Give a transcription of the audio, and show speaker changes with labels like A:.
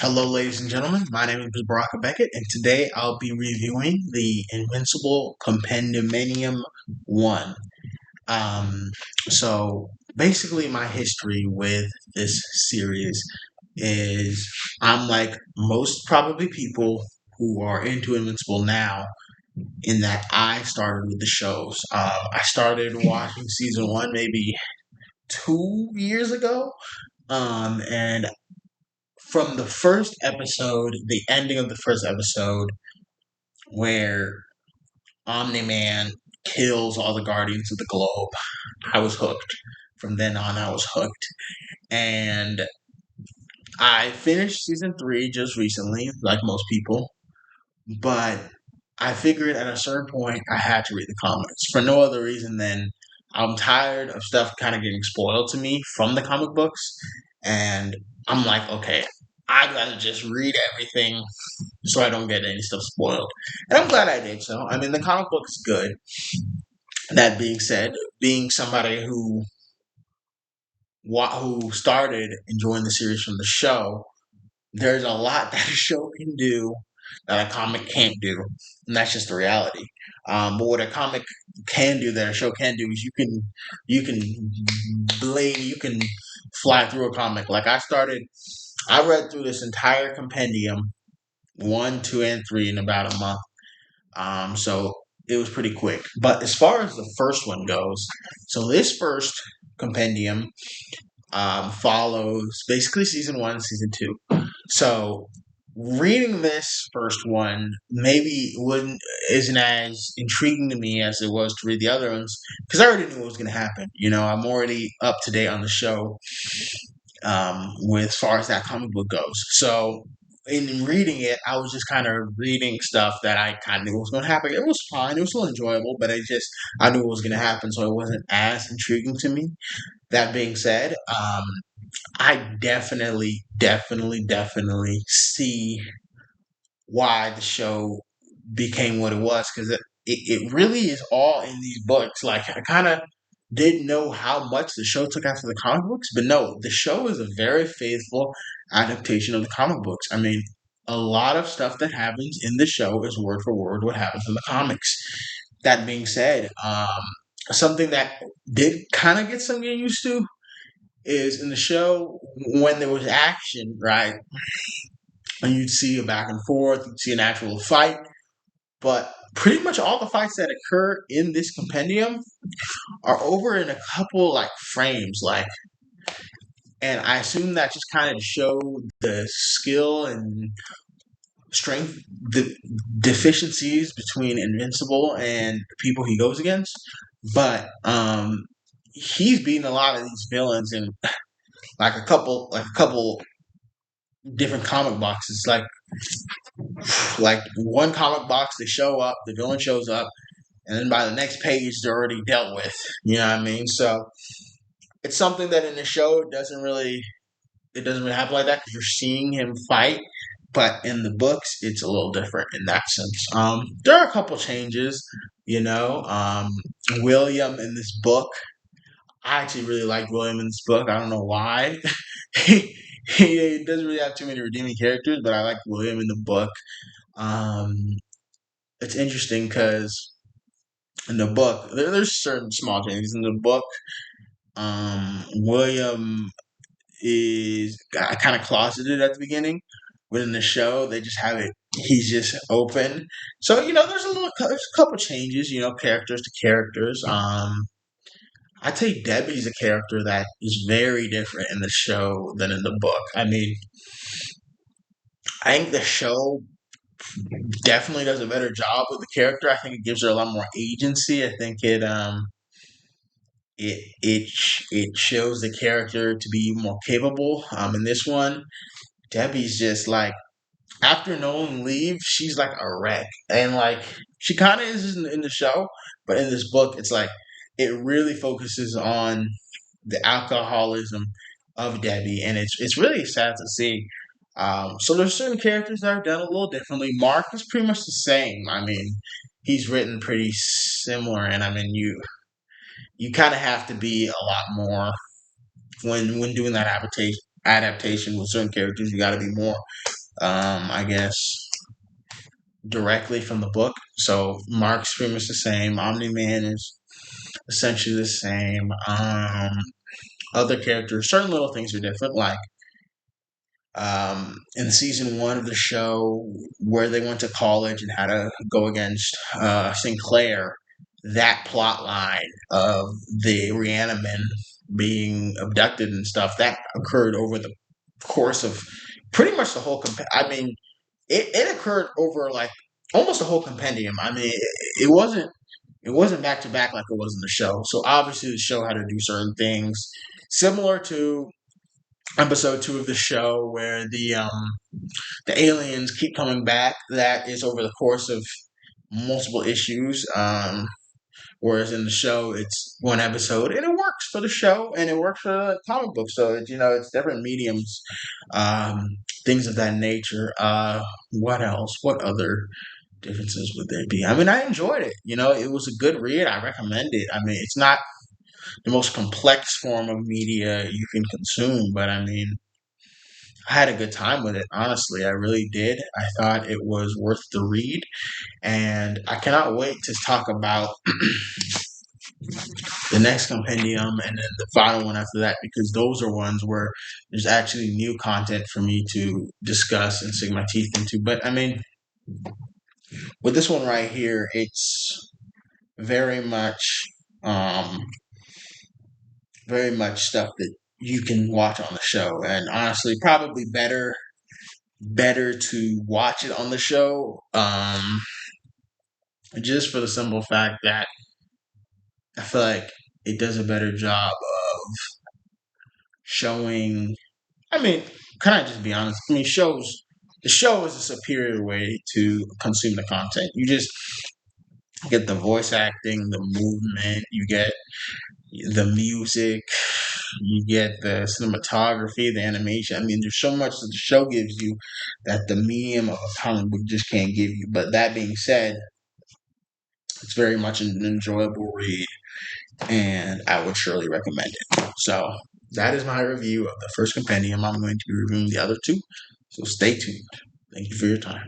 A: Hello, ladies and gentlemen. My name is Baraka Beckett, and today I'll be reviewing the Invincible Compendium 1. Um, so, basically, my history with this series is I'm like most probably people who are into Invincible now, in that I started with the shows. I started watching season 1 maybe 2 years ago, and from the first episode, the ending of the first episode, where Omni Man kills all the Guardians of the Globe, I was hooked. From then on, I was hooked. And I finished season 3 just recently, like most people, but I figured at a certain point I had to read the comics for no other reason than I'm tired of stuff kind of getting spoiled to me from the comic books. And I'm like, okay, I'd rather just read everything so I don't get any stuff spoiled. And I'm glad I did so. I mean, the comic book is good. That being said, being somebody who started enjoying the series from the show, there's a lot that a show can do that a comic can't do, and that's just the reality. But what a comic can do that a show can do is you can fly through a comic. Like I read through this entire compendium, 1, 2, and 3 in about a month. So it was pretty quick. But as far as the first one goes, so this first compendium follows basically season 1 and season 2. So reading this first one maybe wouldn't isn't as intriguing to me as it was to read the other ones because I already knew what was going to happen. I'm already up to date on the show with as far as that comic book goes. So in reading it, I was just kind of reading stuff that I kind of knew was going to happen. It was fine. It was still enjoyable, but I knew it was going to happen, so it wasn't as intriguing to me. That being said, I definitely see why the show became what it was because it really is all in these books. Like I kind of didn't know how much the show took after the comic books, but no, the show is a very faithful adaptation of the comic books. I mean, a lot of stuff that happens in the show is word for word what happens in the comics. That being said, something that did kind of get some getting used to is in the show when there was action, right? And you'd see a back and forth, you'd see an actual fight, but pretty much all the fights that occur in this compendium are over in a couple like frames, like, and I assume that just kind of to show the skill and strength the deficiencies between Invincible and the people he goes against. But he's beaten a lot of these villains in like a couple different comic boxes. Like one comic box, they show up, the villain shows up, and then by the next page they're already dealt with. You know what I mean? So it's something that in the show it doesn't really happen like that because you're seeing him fight. But in the books, it's a little different in that sense. There are a couple changes, you know. William in this book, I actually really like William in this book. I don't know why. He doesn't really have too many redeeming characters, but I like William in the book. Um, it's interesting because in the book, there's certain small changes in the book. William is kind of closeted at the beginning, but in the show they just have it. He's just open. So there's a couple changes. Characters to characters. I'd say Debbie's a character that is very different in the show than in the book. I mean, I think the show definitely does a better job with the character. I think it gives her a lot more agency. I think it shows the character to be more capable. In this one, Debbie's just like after Nolan leaves, she's like a wreck, and like she kind of is in the show, but in this book, it's like it really focuses on the alcoholism of Debbie, and it's really sad to see. So there's certain characters that are done a little differently. Mark is pretty much the same. I mean, he's written pretty similar, and I mean you kind of have to be a lot more when doing that adaptation with certain characters. You got to be more I guess directly from the book. So Mark's pretty much the same. Omni Man is essentially the same. Other characters, certain little things are different. Like in season one of the show, where they went to college and had to go against Sinclair, that plot line of the Reaniman being abducted and stuff that occurred over the course of pretty much the whole. I mean, it occurred over like almost the whole compendium. I mean, it wasn't back to back like it was in the show. So obviously the show had to do certain things similar to episode two of the show where the aliens keep coming back. That is over the course of multiple issues. Whereas in the show, it's one episode, and it works for the show, and it works for the comic book. So it's it's different mediums, um, things of that nature. What else? What other differences would there be? I mean, I enjoyed it. It was a good read. I recommend it. I mean, it's not the most complex form of media you can consume, but I mean, I had a good time with it. Honestly, I really did. I thought it was worth the read, and I cannot wait to talk about the next compendium and then the final one after that, because those are ones where there's actually new content for me to discuss and sink my teeth into. But I mean, with this one right here, it's very much, um, very much stuff that you can watch on the show, and honestly, probably better to watch it on the show, just for the simple fact that I feel like it does a better job of showing. I mean, can I just be honest? I mean, the show is a superior way to consume the content. You just get the voice acting, the movement, you get the music, you get the cinematography, the animation. I mean, there's so much that the show gives you that the medium of a comic book just can't give you. But that being said, it's very much an enjoyable read, and I would surely recommend it. So that is my review of the first compendium. I'm going to be reviewing the other two, so stay tuned. Thank you for your time.